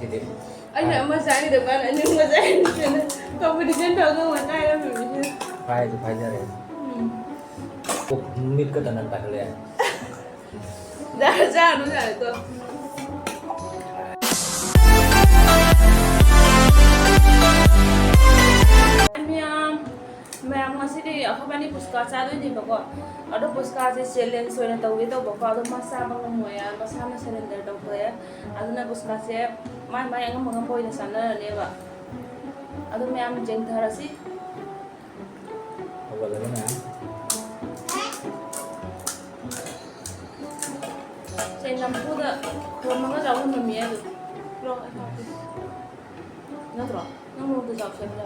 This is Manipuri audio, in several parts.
sini. Anh mà sáng được bạn nhưng mà sáng competition đâu có mà tay đâu mình chứ. File itu file ya. Kok mid ke tenan pak ya. Ra nó ra được. Ma'am ngasih akabani puska chado ni bako ado puska je challenge soina tawge to bako ado masa bang moya masa na surrender to khoya aduna puska se mai angam angam boina sana ne ba ado ma'am jeng tharasi Awal lagi na. sai nampu da khomanga jawun na miya do ro na tro namu da jaw se bila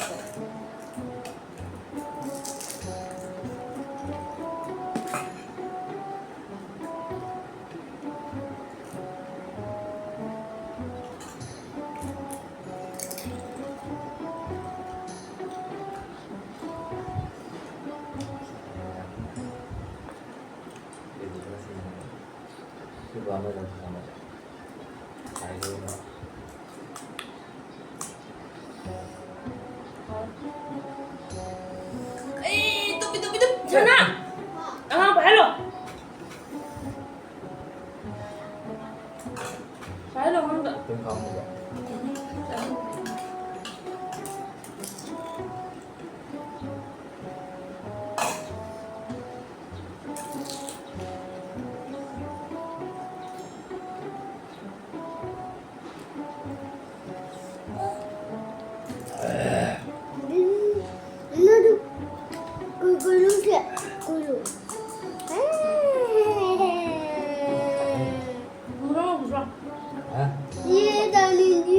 Coba ambil sama. Ayo. Itu sana. Apa hello? Hello enggak? Tim kamu juga. Hah? Iya, darling.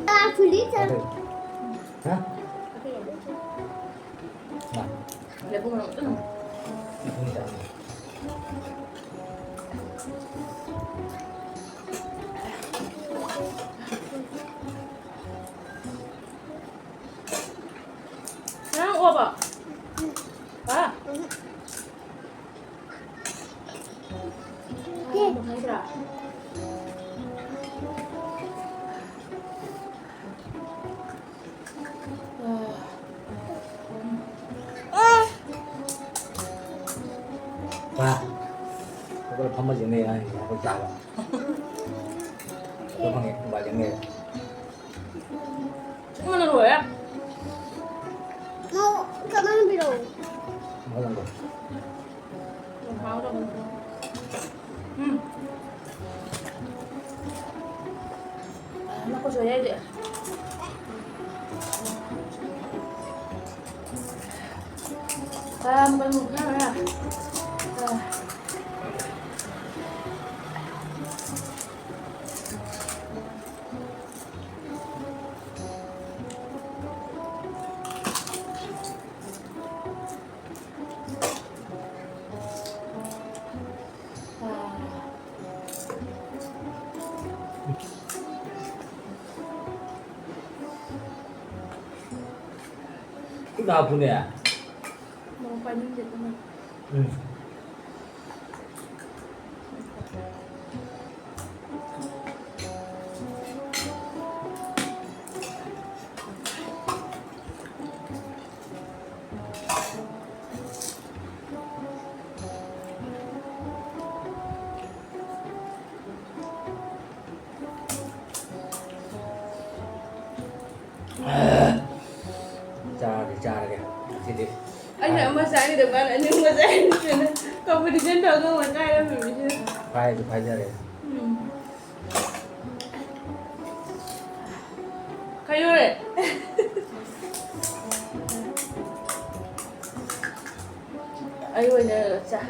Aku lihat. Hah? Nah, Ya aku mau tuh. ini dah. Nah, apa? Ah. Mau main berapa? Pak, aku kalau kamu jadi ya, aku jalan. Aku panggil kembali nih. Mana lu ya? Mau kemana biro? Mau nggak? Mau dong. Aku coba aja. Bukan muka ya. Udah punya ya? Mau panjang gitu teman. Cari ya. Sini. Anh mà sáng được bạn nhưng mà sáng competition đâu có mà tay đâu mình chứ. File itu file ya. Kayo deh. Ayo aja cah.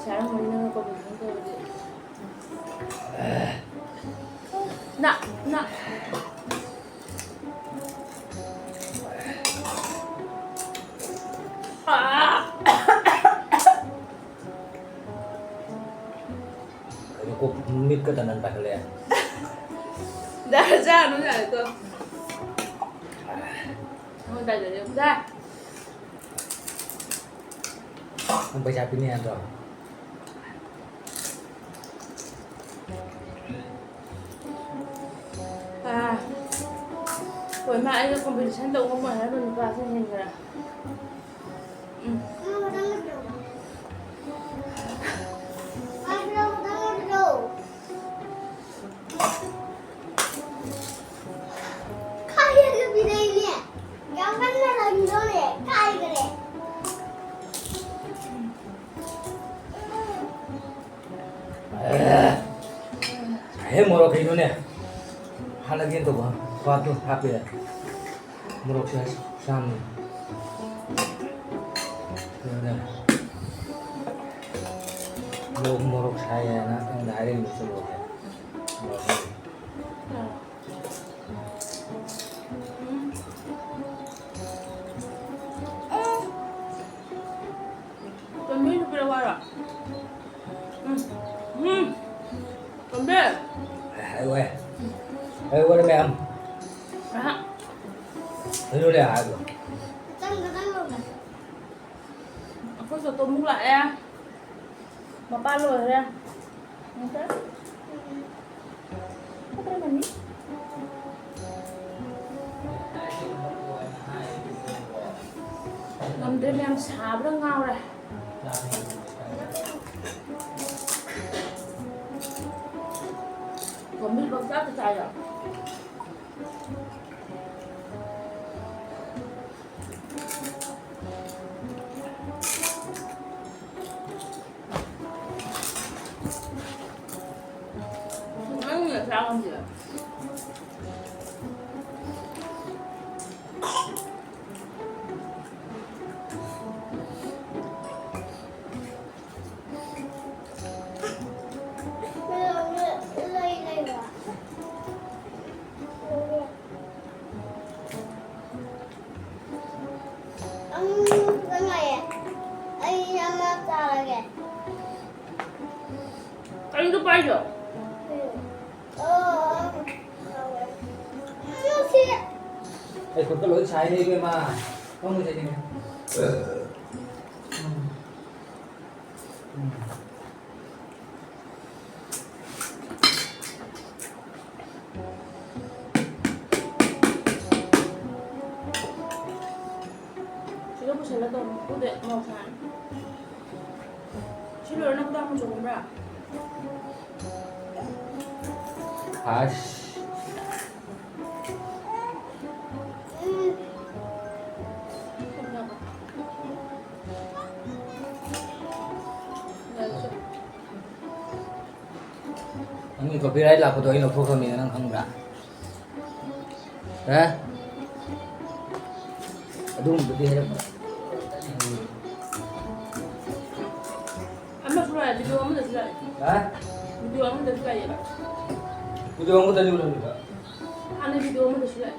Sekarang mau nang competition tuh. Nak. Kok mid ke tenan pak ya. Ra nó ra được cơ. Không tay rồi ra. Ang pagsabi niya to. Hồi mà anh không bị sáng động không mà nó đừng vào trên hình rồi. Mama tanggal biro. Biro tanggal biro. Kaya ke biro ini. Jangan lagi dole. Kaya kere. Saya morok itu nih. Hal lagi itu bang. Suatu HP ya. Morok saya sama. Morok saya nak yang dari ini semua. Pembe itu berapa lah? Pembe. Ayo ada mem. Ah, Ini udah ada. Tanggal. aku sẽ tôm lại em. Mà ba rồi em. Ok. Có cái này. Ngâm thêm em xả nó ngao này. Còn biết bóc rác cái chai rồi. Ăn là sao không chị ạ? Anh cứ bay rồi. Kung kalau saya ini mah, kamu jadi. Chị có sẽ là tôm cố định màu sáng. Chị lừa nó có đang không trộn ra. Pas. Không đâu. Đây chứ. Ang copyright lah foto ini foto kami nang kangra. Aduh, betul ya. Amma sudah video kamu udah sudah. Video kamu udah sudah ya, Pak. Video kamu tadi udah juga. Ana video kamu udah sudah.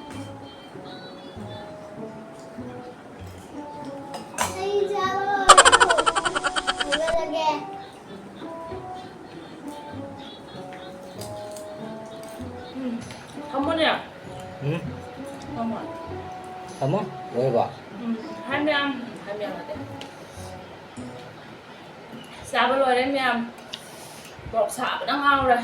Kamu nih ya? Kamu. Kamu? Boleh pak? 25 aja. Xả vào rồi đấy em. Bọc xả vẫn đang ao rồi.